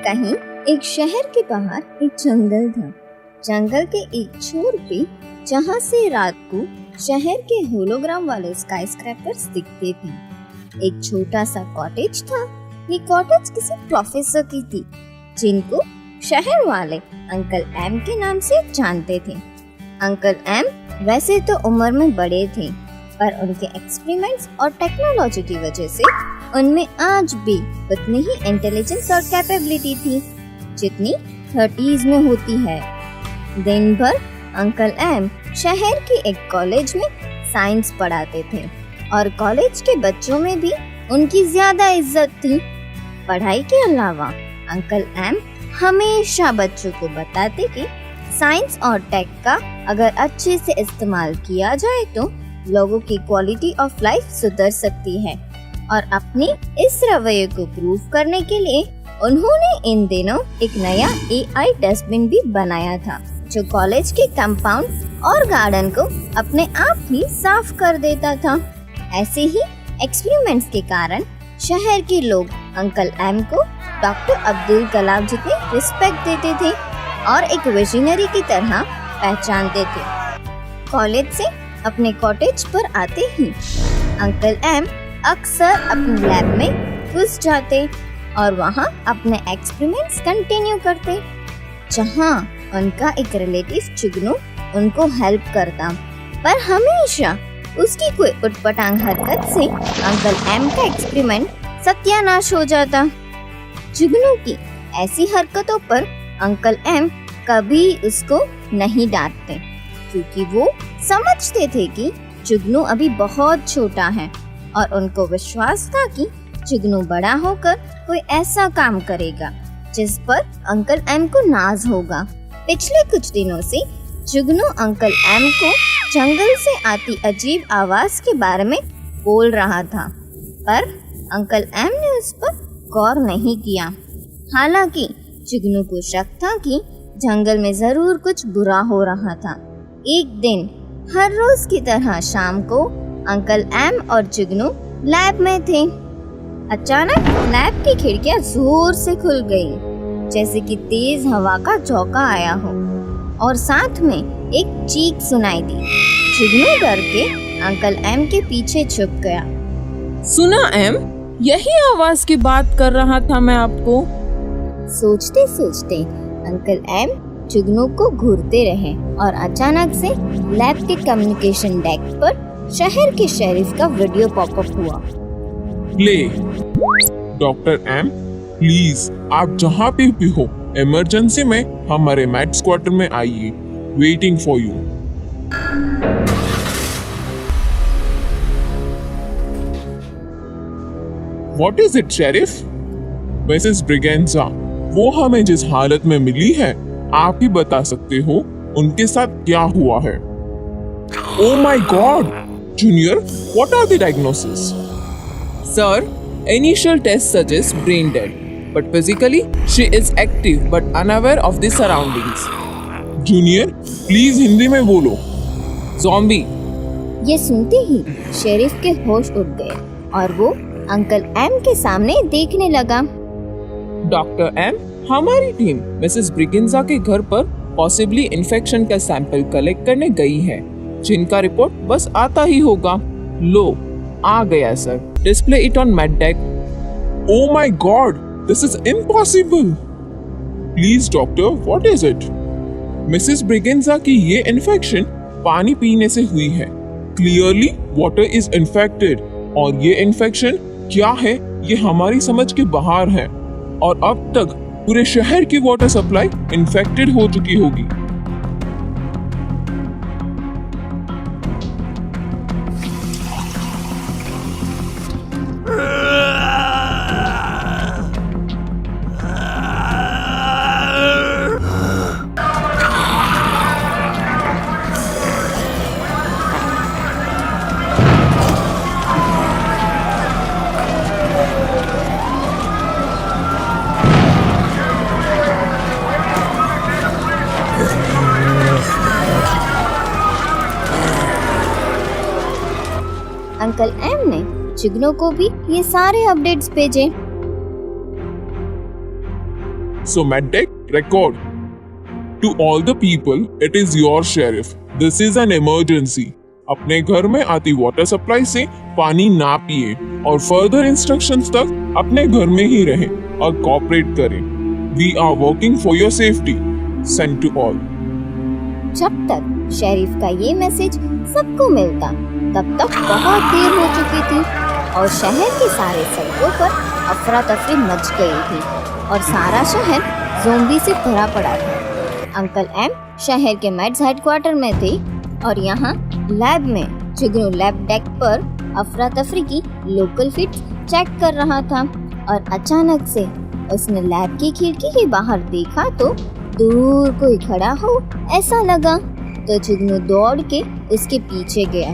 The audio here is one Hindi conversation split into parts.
कहीं एक शहर के बाहर एक जंगल था। जंगल के एक छोर पे जहाँ से रात को शहर के होलोग्राम वाले स्काईस्क्रैपर्स दिखते थे, एक छोटा सा कॉटेज था। ये कॉटेज किसी प्रोफेसर की थी, जिनको शहर वाले अंकल एम के नाम से जानते थे। अंकल एम वैसे तो उम्र में बड़े थे, पर उनके एक्सपेरिमेंट्स और टेक्नोलॉजी की वजह से उनमें आज भी उतनी ही इंटेलिजेंस और कैपेबिलिटी थी जितनी 30s में होती है। दिन भर अंकल एम शहर के एक कॉलेज में साइंस पढ़ाते थे और कॉलेज के बच्चों में भी उनकी ज्यादा इज्जत थी। पढ़ाई के अलावा अंकल एम हमेशा बच्चों को बताते कि साइंस और टेक का अगर अच्छे से इस्तेमाल किया जाए तो लोगों की क्वालिटी ऑफ लाइफ सुधर सकती है। और अपने इस रवैये को प्रूव करने के लिए उन्होंने इन दिनों एक नया AI डस्टबिन भी बनाया था, जो कॉलेज के कंपाउंड और गार्डन को अपने आप ही साफ कर देता था। ऐसे ही एक्सपेरिमेंट्स के कारण शहर के लोग अंकल एम को डॉक्टर अब्दुल कलाम जितनी रिस्पेक्ट देते थे और एक विजनरी की तरह पहचानते थे। कॉलेज से अपने कॉटेज पर आते ही अंकल एम अक्सर अपने लैब में घुस जाते और वहाँ अपने एक्सपेरिमेंट्स कंटिन्यू करते, जहाँ उनका एक रिलेटिव जुगनू उनको हेल्प करता। पर हमेशा उसकी कोई उटपटांग हरकत से अंकल एम का एक्सपेरिमेंट सत्यानाश हो जाता। जुगनू की ऐसी हरकतों पर अंकल एम कभी उसको नहीं डांटते, क्योंकि वो समझते थे कि जुगनू अभी बहुत छोटा है और उनको विश्वास था कि जुगनू बड़ा होकर कोई ऐसा काम करेगा जिस पर अंकल एम को नाज होगा। पिछले कुछ दिनों से जुगनू अंकल एम को जंगल से आती अजीब आवाज के बारे में बोल रहा था, पर अंकल एम ने उस पर गौर नहीं किया। हालांकि जुगनू को शक था कि जंगल में जरूर कुछ बुरा हो रहा था। एक दिन हर रोज की तरह शाम को अंकल एम और जुगनू लैब में थे। अचानक लैब की खिड़कियां जोर से खुल गईं, जैसे कि तेज हवा का झोंका आया हो, और साथ में एक चीख सुनाई दी। जुगनू डर के अंकल एम के पीछे छुप गया। सुना एम, यही आवाज की बात कर रहा था मैं आपको। सोचते सोचते अंकल एम जुगनू को घूरते रहे और अचानक से लैब के कम्युनिकेशन डेक पर शहर के शेरिफ का वीडियो पॉपअप हुआ। प्ले। डॉक्टर एम, प्लीज आप जहाँ पे भी हो, इमरजेंसी में हमारे मैक्स क्वार्टर में आइए। Waiting for you. What is it sheriff? Mrs Braganza, वो हमें जिस हालत में मिली है, आप ही बता सकते हो उनके साथ क्या हुआ है। Oh my God! Junior, what are the diagnoses? Sir, initial tests suggest brain dead, but physically she is active but unaware of the surroundings. Junior, please Hindi में बोलो। Zombie. ये सुनते ही शेरिफ के होश उड़ गए और वो अंकल एम के सामने देखने लगा। डॉक्टर एम, हमारी टीम मिसेस ब्रिगेंजा के घर पर पॉसिबली इन्फेक्शन का सैंपल कलेक्ट करने गई है, जिनका रिपोर्ट बस आता ही होगा। लो, आ गया sir. Display it on mat deck. Oh my God, this is impossible. Please doctor, what is it? Mrs Braganza की ये इन्फेक्शन पानी पीने से हुई है। क्लियरली वाटर इज इन्फेक्टेड और ये इन्फेक्शन क्या है ये हमारी समझ के बाहर है और अब तक पूरे शहर की वाटर सप्लाई इन्फेक्टेड हो चुकी होगी। अंकल एम ने चिगनो को भी ये सारे अपडेट्स भेजे। So Maddeck, record. To all the people, it is your sheriff. This is an emergency. अपने घर में आती वाटर सप्लाई से पानी ना पिए और फर्दर इंस्ट्रक्शंस तक अपने घर में ही रहें और कोऑपरेट करें। We are working for your safety. Send to all. जब तक शेरिफ का ये मैसेज सबको मिलता तब तक बहुत देर हो चुकी थी और शहर के सारे सड़कों पर अफरा तफरी मच गई थी और सारा शहर ज़ोंबी से भरा पड़ा था। अंकल एम शहर के मेड्स हेडक्वार्टर में थे और यहाँ लैब में चिगनो लैब डेक पर अफरा तफरी की लोकल फिट्स चेक कर रहा था और अचानक से उसने लैब की खिड़की के बाहर देखा तो दूर कोई खड़ा हो ऐसा लगा। तो चिगनो दौड़ के उसके पीछे गया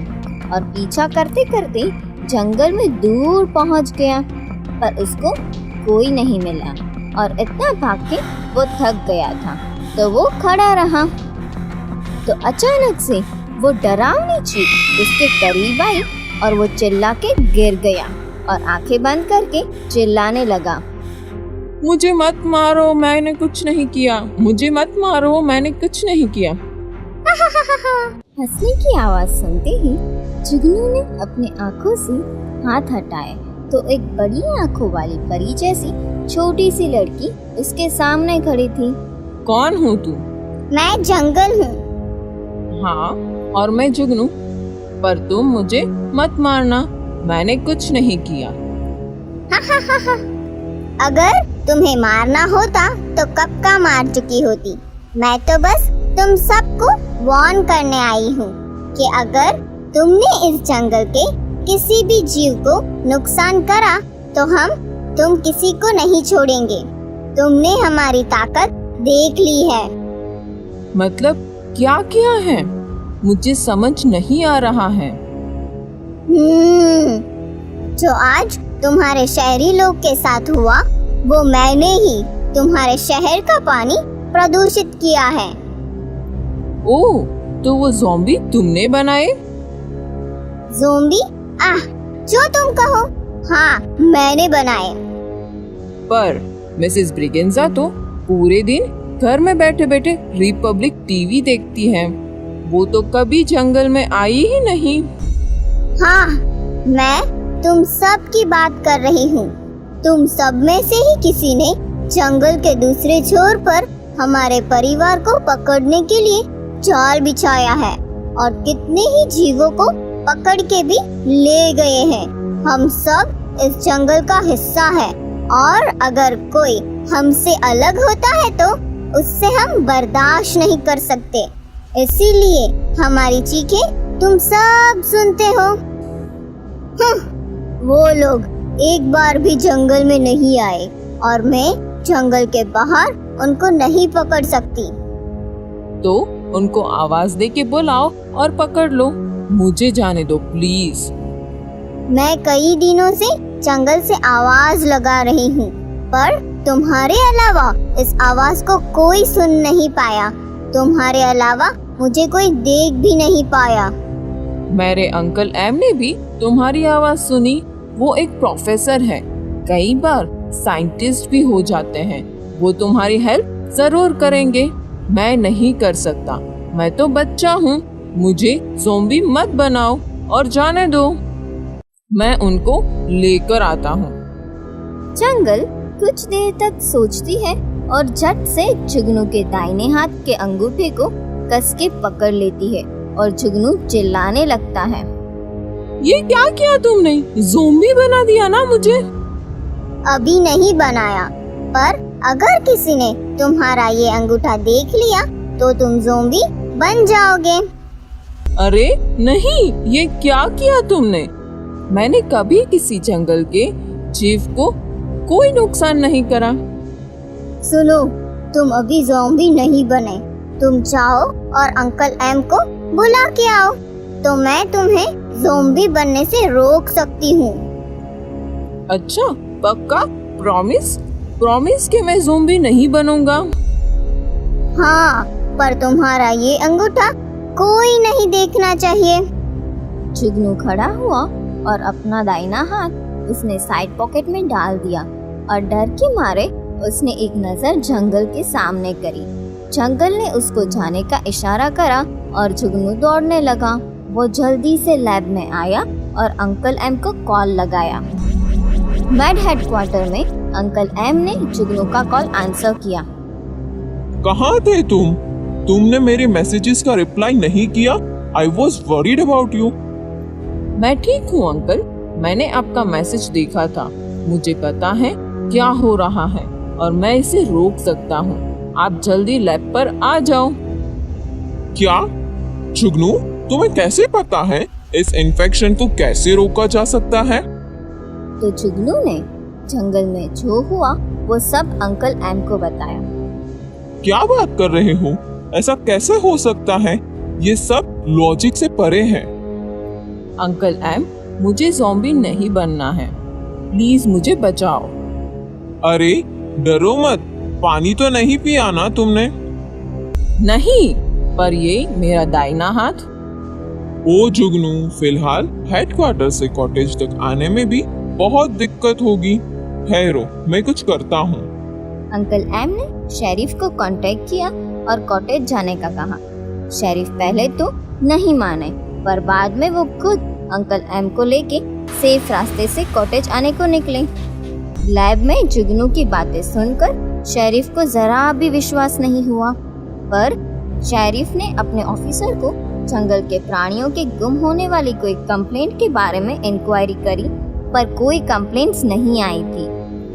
और पीछा करते करते जंगल में दूर पहुंच गया, पर उसको कोई नहीं मिला और इतना भाग के वो थक गया था तो वो खड़ा रहा। तो अचानक से वो डरावनी चीख उसके करीब आई और वो चिल्ला के गिर गया और आंखें बंद करके चिल्लाने लगा, मुझे मत मारो, मैंने कुछ नहीं किया। मुझे मत मारो, मैंने कुछ नहीं किया। हंसने की आवाज सुनते ही चिगनो ने अपने आंखों से हाथ हटाए तो एक बड़ी आंखों वाली परी जैसी छोटी सी लड़की उसके सामने खड़ी थी। कौन हो तू? मैं जंगल हूँ। हाँ, और मैं जुगनू, पर तुम मुझे मत मारना, मैंने कुछ नहीं किया। अगर तुम्हें मारना होता तो कब का मार चुकी होती। मैं तो बस तुम सबको वार्न करने आई हूँ कि अगर तुमने इस जंगल के किसी भी जीव को नुकसान करा तो हम तुम किसी को नहीं छोड़ेंगे। तुमने हमारी ताकत देख ली है। मतलब क्या किया है? मुझे समझ नहीं आ रहा है। जो आज तुम्हारे शहरी लोग के साथ हुआ वो मैंने ही तुम्हारे शहर का पानी प्रदूषित किया है। ओह, तो वो ज़ॉम्बी तुमने बनाए? ज़ॉम्बी? जो तुम कहो। हाँ, मैंने बनाए। पर मिसेस ब्रिगेंजा तो पूरे दिन घर में बैठे बैठे रिपब्लिक टीवी देखती है। वो तो कभी जंगल में आई ही नहीं। हाँ, मैं तुम सब की बात कर रही हूँ। तुम सब में से ही किसी ने जंगल के दूसरे छोर पर हमारे परिवार को पकड़ने के लिए जाल बिछाया है और कितने ही जीवों को पकड़ के भी ले गए हैं। हम सब इस जंगल का हिस्सा है और अगर कोई हमसे अलग होता है तो उससे हम बर्दाश्त नहीं कर सकते। इसीलिए हमारी चीखें तुम सब सुनते हो। वो लोग एक बार भी जंगल में नहीं आए और मैं जंगल के बाहर उनको नहीं पकड़ सकती। तो उनको आवाज दे के बुलाओ और पकड़ लो। मुझे जाने दो प्लीज। मैं कई दिनों से जंगल से आवाज लगा रही हूँ, पर तुम्हारे अलावा इस आवाज को कोई सुन नहीं पाया। तुम्हारे अलावा मुझे कोई देख भी नहीं पाया। मेरे अंकल एम ने भी तुम्हारी आवाज सुनी। वो एक प्रोफेसर है, कई बार साइंटिस्ट भी हो जाते हैं। वो तुम्हारी हेल्प जरूर करेंगे। मैं नहीं कर सकता, मैं तो बच्चा हूँ। मुझे ज़ोंबी मत बनाओ और जाने दो। मैं उनको लेकर आता हूँ। जंगल कुछ देर तक सोचती है और झट से जुगनू के दाहिने हाथ के अंगूठे को कस के पकड़ लेती है और जुगनू चिल्लाने लगता है। ये क्या किया तुमने? ज़ोंबी बना दिया ना मुझे। अभी नहीं बनाया, पर अगर किसी ने तुम्हारा ये अंगूठा देख लिया तो तुम ज़ोंबी बन जाओगे। अरे नहीं, ये क्या किया तुमने? मैंने कभी किसी जंगल के जीव को कोई नुकसान नहीं करा। सुनो, तुम अभी ज़ोंबी नहीं बने। तुम जाओ और अंकल एम को बुला के आओ, तो मैं तुम्हें ज़ोंबी बनने से रोक सकती हूँ। अच्छा, पक्का? प्रॉमिस? प्रॉमिस कि मैं ज़ोंबी नहीं बनूंगा। हाँ, पर तुम्हारा ये अंगूठा कोई नहीं देखना चाहिए। जुगनू खड़ा हुआ और अपना दाहिना हाथ उसने साइड पॉकेट में डाल दिया और डर के मारे उसने एक नजर जंगल के सामने करी। जंगल ने उसको जाने का इशारा करा और जुगनू दौड़ने लगा। वो जल्दी से लैब में आया और अंकल एम को कॉल लगाया। मैड हेडक्वार्टर में अंकल एम ने जुगनू का कॉल आंसर किया। कहाँ थे तुम? तुमने मेरे मैसेजेस का रिप्लाई नहीं किया। I was worried about you. मैं ठीक हूँ अंकल, मैंने आपका मैसेज देखा था। मुझे पता है क्या हो रहा है और मैं इसे रोक सकता हूँ। आप जल्दी लैब पर आ जाओ। क्या? जुगनू, तुम्हें कैसे पता है इस इन्फेक्शन को कैसे रोका जा सकता है? तो जुगनू ने जंगल में जो हुआ वो सब अंकल एम को बताया। क्या बात कर रहे हो? ऐसा कैसे हो सकता है? ये सब लॉजिक से परे है। अंकल एम, मुझे ज़ॉम्बी नहीं बनना है। प्लीज मुझे बचाओ। अरे डरो मत, पानी तो नहीं पिया ना तुमने? नहीं, पर ये मेरा दाहिना हाथ। ओ जुगनू, फिलहाल हेडक्वार्टर से कॉटेज तक आने में भी बहुत दिक्कत होगी। ठहरो, मैं कुछ करता हूँ। अंकल एम ने शेरिफ को कांटेक्ट किया और कॉटेज जाने का कहा। शेरिफ पहले तो नहीं माने, पर बाद में वो खुद अंकल एम को लेके सेफ रास्ते से कॉटेज आने को निकले। लैब में जुगनू की बातें सुनकर शेरिफ को जरा भी विश्वास नहीं हुआ, पर शेरिफ ने अपने ऑफिसर को जंगल के प्राणियों के गुम होने वाली कोई कंप्लेंट के बारे में इंक्वायरी करी, पर कोई कंप्लेंट्स नहीं आई थी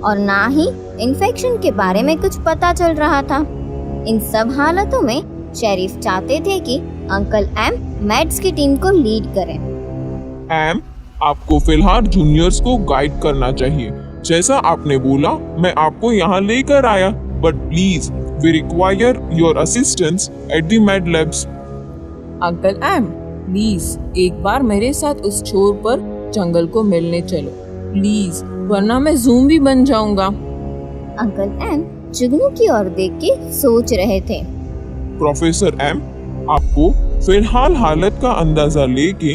और ना ही इन्फेक्शन के बारे में कुछ पता चल रहा था। इन सब हालतों में शेरिफ चाहते थे कि अंकल एम मैड्स की टीम को लीड करें। एम, आपको फिलहाल जूनियर्स को गाइड करना चाहिए। जैसा आपने बोला, मैं आपको यहाँ लेकर आया, but please we require your assistance at the mad labs. Uncle M, please एक बार मेरे साथ उस छोर पर जंगल को मिलने चलो प्लीज, वरना मैं ज़ॉम्बी बन जाऊंगा। अंकल एम जुगनू की ओर देख के सोच रहे थे। प्रोफेसर एम, आपको फिलहाल हालत का अंदाजा लेके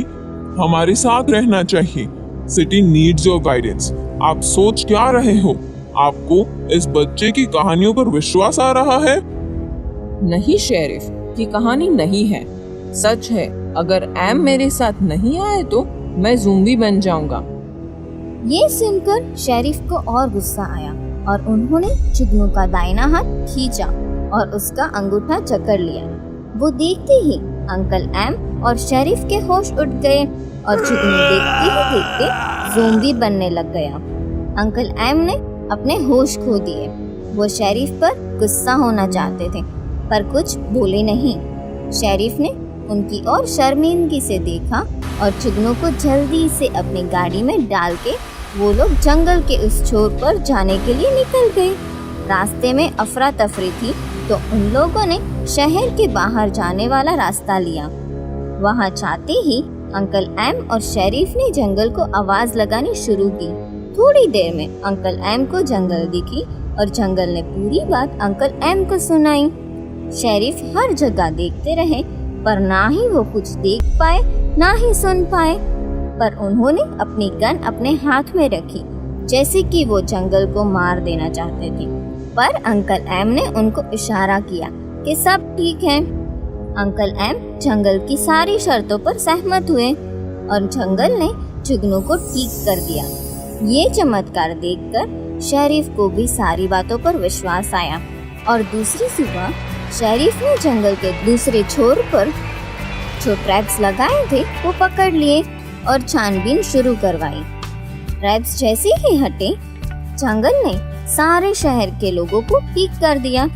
हमारे साथ रहना चाहिए। City needs your guidance. आप सोच क्या रहे हो? आपको इस बच्चे की कहानियों पर विश्वास आ रहा है? नहीं शेरिफ, ये कहानी नहीं है, सच है। अगर एम मेरे साथ नहीं आए तो मैं ज़ॉम्बी बन जाऊंगा। ये सुनकर शेरिफ को और गुस्सा आया और उन्होंने जुगनू का दाहिना हाथ खींचा और उसका अंगूठा जकड़ लिया। वो देखते ही अंकल एम और शेरिफ के होश उठ गए और जुगनू देखते ही देखते ज़ॉम्बी बनने लग गया। अंकल एम ने अपने होश खो दिए। वो शेरिफ पर गुस्सा होना चाहते थे, पर कुछ बोले नहीं। शेरिफ ने उनकी ओर शर्मिंदगी से देखा और जुगनू को जल्दी से अपनी गाड़ी में डाल के वो लोग जंगल के उस छोर पर जाने के लिए निकल गए। रास्ते में अफरा तफरी थी तो उन लोगों ने शहर के बाहर जाने वाला रास्ता लिया। वहां जाते ही अंकल एम और शेरिफ ने जंगल को आवाज लगानी शुरू की। थोड़ी देर में अंकल एम को जंगल दिखी और जंगल ने पूरी बात अंकल एम को सुनाई। शेरिफ हर जगह देखते रहे पर ना ही वो कुछ देख पाए ना ही सुन पाए। पर उन्होंने अपनी गन अपने हाथ में रखी, जैसे कि वो जंगल को मार देना चाहते थे। पर अंकल एम ने उनको इशारा किया कि सब ठीक है। अंकल एम जंगल की सारी शर्तों पर सहमत हुए और जंगल ने जुगनू को ठीक कर दिया। ये चमत्कार देखकर शेरिफ को भी सारी बातों पर विश्वास आया और दूसरी सुबह शेरिफ ने जंगल के दूसरे छोर पर जो ट्रैप्स लगाए थे वो पकड़ लिए और छानबीन शुरू करवाई। ट्रैप्स जैसे ही हटे, जंगल ने सारे शहर के लोगों को ठीक कर दिया